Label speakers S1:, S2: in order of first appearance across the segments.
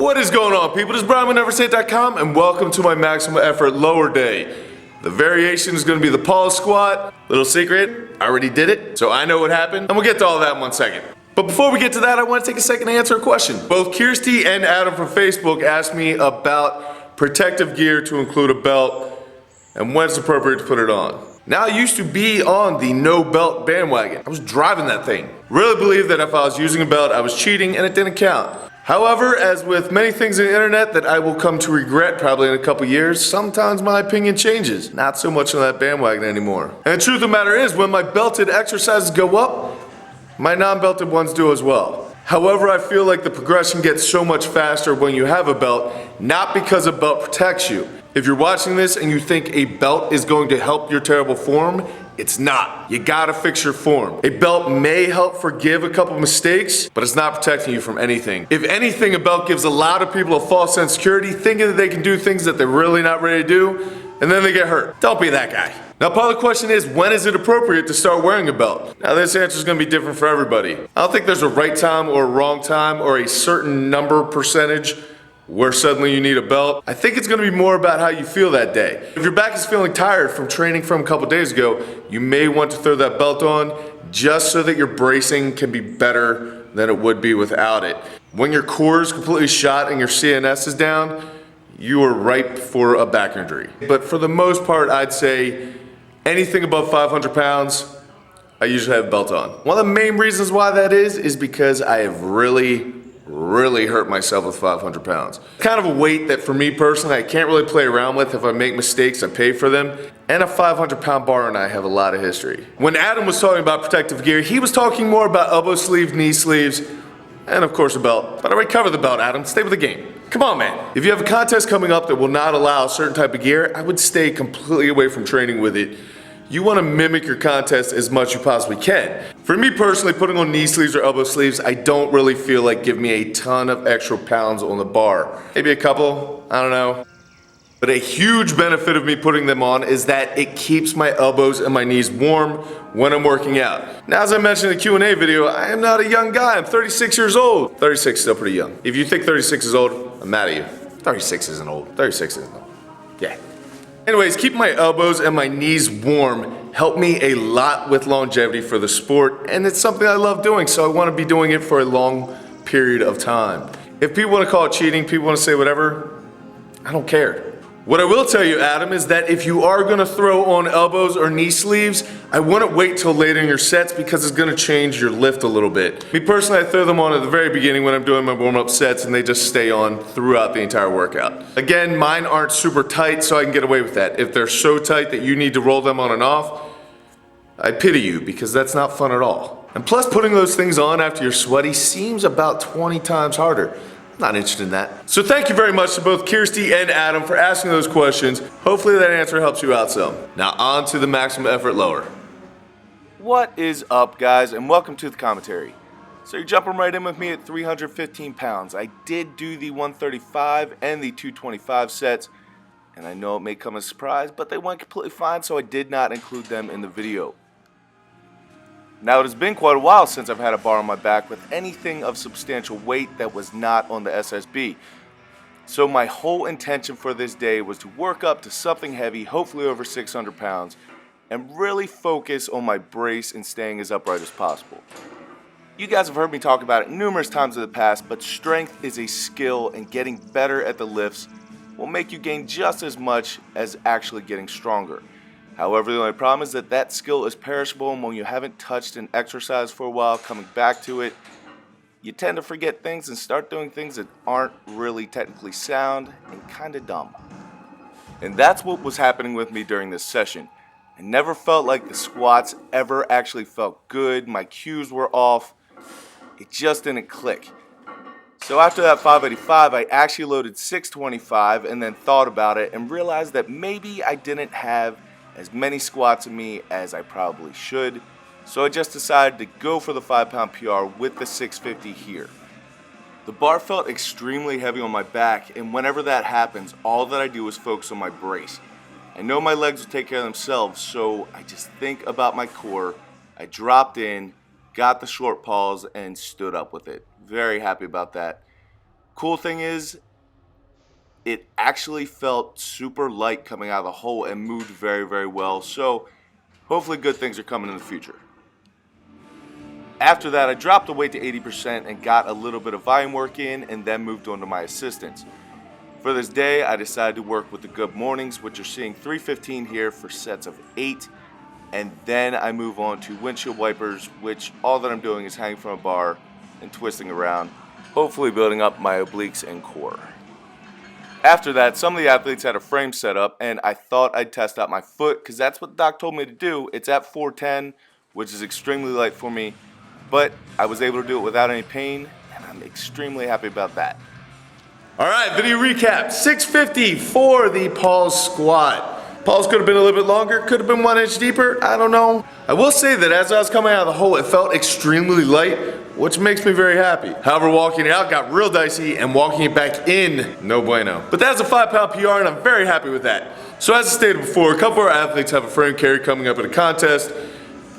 S1: What is going on, people? This is Brian with Oneset.com, and welcome to my maximum effort lower day. The variation is going to be the pause squat. Little secret, I already did it, so I know what happened, and we'll get to all that in 1 second. But before we get to that, I want to take a second to answer a question. Both Kirsty and Adam from Facebook asked me about protective gear to include a belt and when it's appropriate to put it on. Now, I used to be on the no belt bandwagon. I was driving that thing. Really believed that if I was using a belt, I was cheating and it didn't count. However, as with many things on the internet that I will come to regret probably in a couple years, sometimes my opinion changes. Not so much on that bandwagon anymore. And the truth of the matter is, when my belted exercises go up, my non-belted ones do as well. However, I feel like the progression gets so much faster when you have a belt, not because a belt protects you. If you're watching this and you think a belt is going to help your terrible form, it's not. You gotta fix your form. A belt may help forgive a couple mistakes, but it's not protecting you from anything. If anything, a belt gives a lot of people a false sense of security, thinking that they can do things that they're really not ready to do, and then they get hurt. Don't be that guy. Now, part of the question is, when is it appropriate to start wearing a belt? Now, this answer is gonna be different for everybody. I don't think there's a right time or a wrong time or a certain number percentage where suddenly you need a belt. I think it's gonna be more about how you feel that day. If your back is feeling tired from training from a couple days ago, you may want to throw that belt on just so that your bracing can be better than it would be without it. When your core is completely shot and your CNS is down, you are ripe for a back injury. But for the most part, I'd say anything above 500 pounds, I usually have a belt on. One of the main reasons why that is because I have really hurt myself with 500 pounds. Kind of a weight that for me personally, I can't really play around with. If I make mistakes, I pay for them. And a 500-pound bar and I have a lot of history. When Adam was talking about protective gear, he was talking more about elbow sleeve, knee sleeves, and of course a belt. But I already covered the belt, Adam. Stay with the game. Come on, man. If you have a contest coming up that will not allow a certain type of gear, I would stay completely away from training with it. You want to mimic your contest as much as you possibly can. For me personally, putting on knee sleeves or elbow sleeves, I don't really feel like give me a ton of extra pounds on the bar. Maybe a couple, I don't know. But a huge benefit of me putting them on is that it keeps my elbows and my knees warm when I'm working out. Now, as I mentioned in the Q&A video, I am not a young guy. I'm 36 years old. 36 is still pretty young. If you think 36 is old, I'm mad at you. 36 isn't old. 36 isn't old. Yeah. Anyways, keeping my elbows and my knees warm helped me a lot with longevity for the sport, and it's something I love doing, so I want to be doing it for a long period of time. If people want to call it cheating, people want to say whatever, I don't care. What I will tell you, Adam, is that if you are going to throw on elbows or knee sleeves, I wouldn't wait till later in your sets because it's going to change your lift a little bit. Me personally, I throw them on at the very beginning when I'm doing my warm-up sets, and they just stay on throughout the entire workout. Again, mine aren't super tight, so I can get away with that. If they're so tight that you need to roll them on and off, I pity you because that's not fun at all. And plus, putting those things on after you're sweaty seems about 20 times harder. Not interested in that. So thank you very much to both Kirsty and Adam for asking those questions. Hopefully that answer helps you out some. Now on to the maximum effort lower. What is up, guys, and welcome to the commentary. So you're jumping right in with me at 315 pounds. I did do the 135 and the 225 sets, and I know it may come as a surprise, but they went completely fine, so I did not include them in the video. Now, it has been quite a while since I've had a bar on my back with anything of substantial weight that was not on the SSB. So my whole intention for this day was to work up to something heavy, hopefully over 600 pounds, and really focus on my brace and staying as upright as possible. You guys have heard me talk about it numerous times in the past, but strength is a skill, and getting better at the lifts will make you gain just as much as actually getting stronger. However, the only problem is that that skill is perishable, and when you haven't touched an exercise for a while, coming back to it, you tend to forget things and start doing things that aren't really technically sound and kind of dumb. And that's what was happening with me during this session. I never felt like the squats ever actually felt good. My cues were off. It just didn't click. So after that 585, I actually loaded 625 and then thought about it and realized that maybe I didn't have as many squats in me as I probably should, so I just decided to go for the 5-pound PR with the 650 here. The bar felt extremely heavy on my back, and whenever that happens, all that I do is focus on my brace. I know my legs will take care of themselves, so I just think about my core. I dropped in, got the short pause, and stood up with it. Very happy about that. Cool thing is, it actually felt super light coming out of the hole and moved very, very well. So hopefully good things are coming in the future. After that, I dropped the weight to 80% and got a little bit of volume work in, and then moved on to my assistants. For this day, I decided to work with the good mornings, which are seeing 315 here for sets of 8. And then I move on to windshield wipers, which all that I'm doing is hanging from a bar and twisting around, hopefully building up my obliques and core. After that, some of the athletes had a frame set up, and I thought I'd test out my foot because that's what the doc told me to do. It's at 410, which is extremely light for me, but I was able to do it without any pain, and I'm extremely happy about that. All right, video recap. 650 for the pause squat. Pause could have been a little bit longer, could have been 1 inch deeper, I don't know. I will say that as I was coming out of the hole, it felt extremely light, which makes me very happy. However, walking it out got real dicey, and walking it back in, no bueno. But that's a 5-pound PR, and I'm very happy with that. So as I stated before, a couple of our athletes have a frame carry coming up at a contest,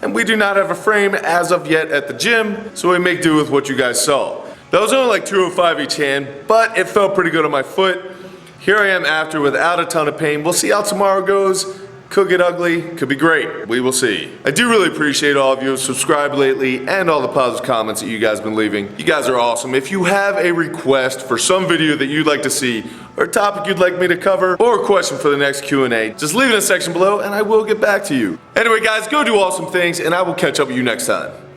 S1: and we do not have a frame as of yet at the gym, so we make do with what you guys saw. That was only like 205 each hand, but it felt pretty good on my foot. Here I am after without a ton of pain. We'll see how tomorrow goes. Could get ugly, could be great. We will see. I do really appreciate all of you who have subscribed lately and all the positive comments that you guys have been leaving. You guys are awesome. If you have a request for some video that you'd like to see, or a topic you'd like me to cover, or a question for the next Q&A, just leave it in the section below and I will get back to you. Anyway guys, go do awesome things and I will catch up with you next time.